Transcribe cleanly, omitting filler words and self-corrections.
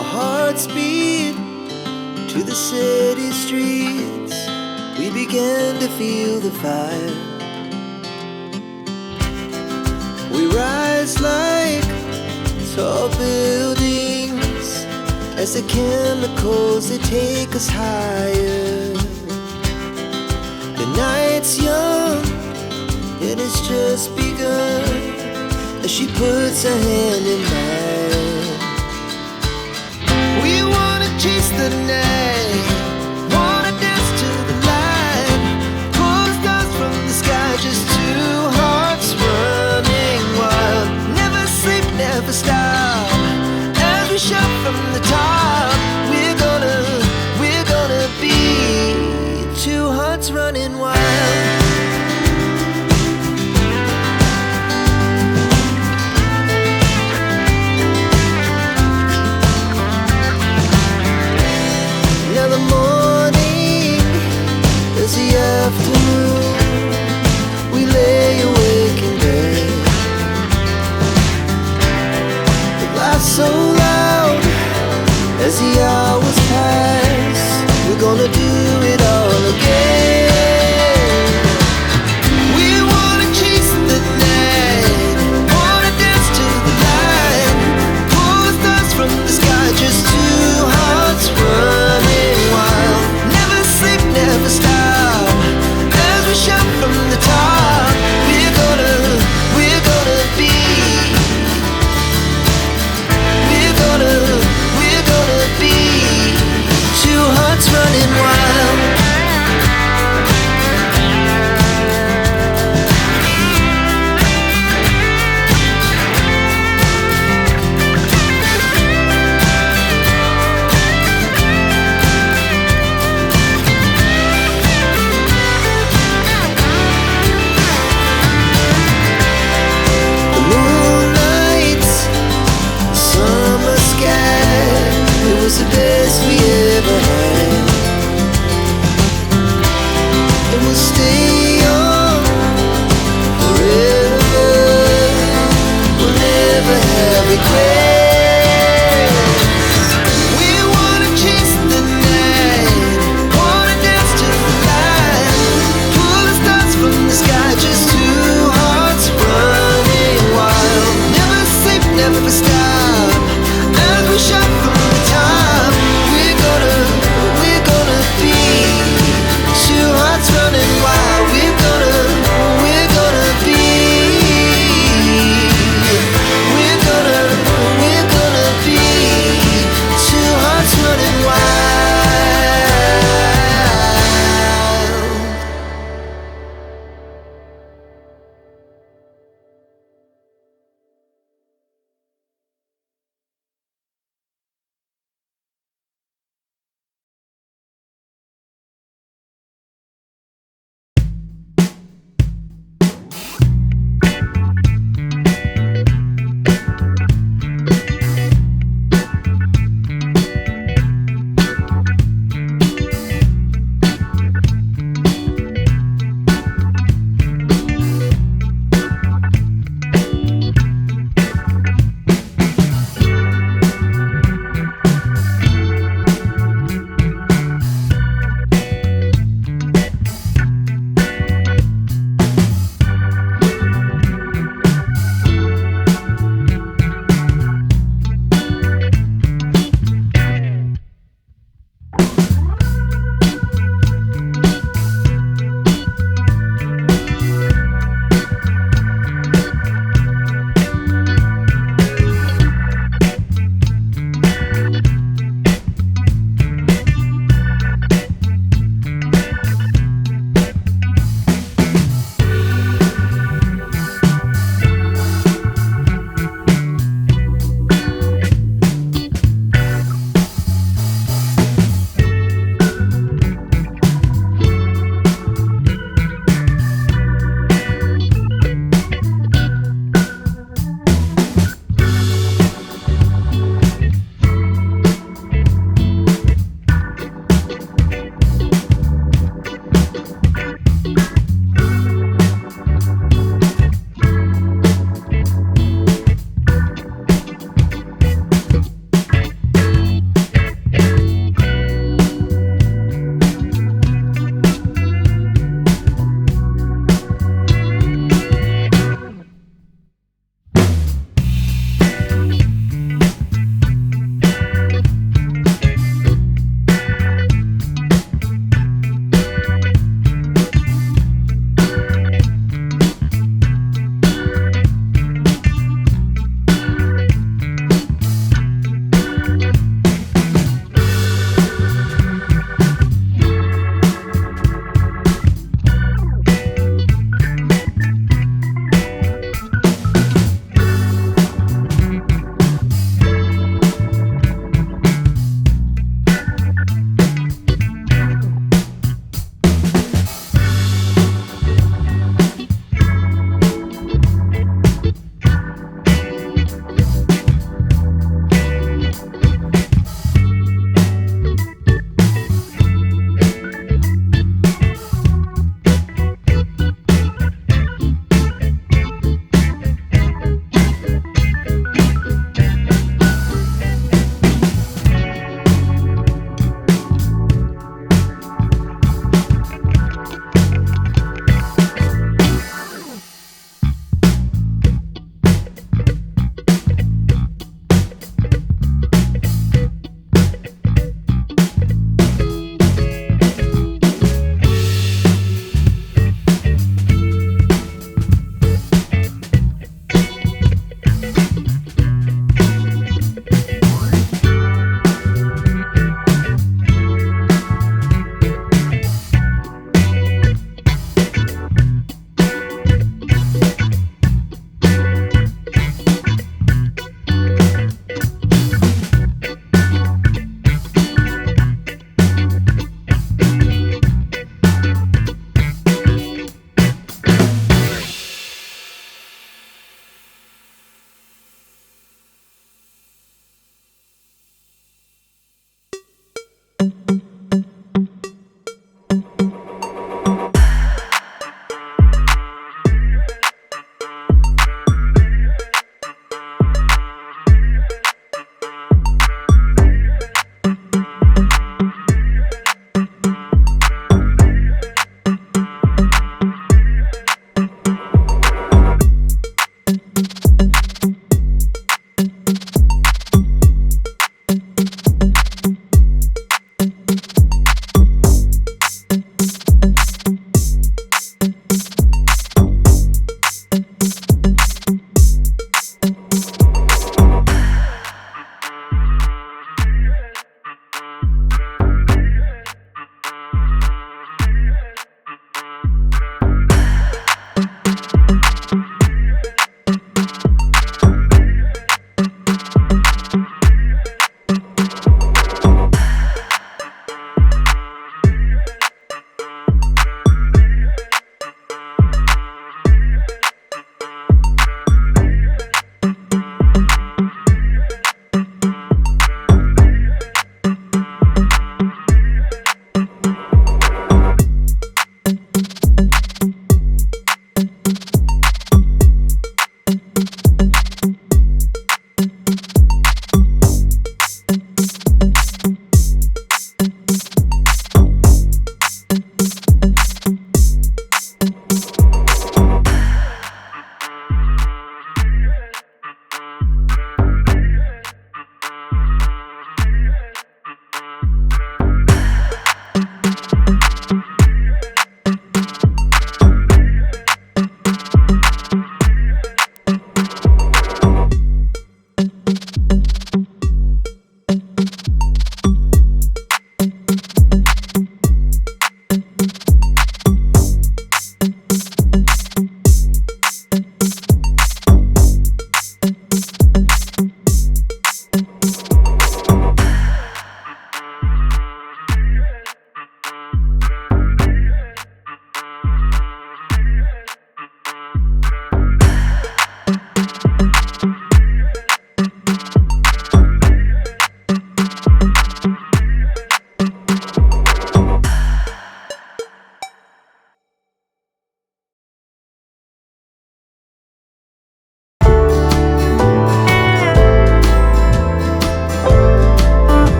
Our hearts beat to the city streets. We began to feel the fire. We rise like tall buildings as the chemicals, they take us higher. The night's young, it has just begun, as she puts her hand in mine. We wanna chase the night, wanna dance to the light, pull stars from the sky, just two hearts running wild. Never sleep, never stop, as we shout from the top. We're gonna be two hearts running wild. Now the morning is the afternoon. We lay awake in bed. The laughs so loud as the hours pass. We're gonna do it all again. We wanna chase the night, wanna dance to the light, pull stars from the sky, just two hearts running wild. Never sleep, never stop, as we shout from the top. We're gonna be, we're gonna be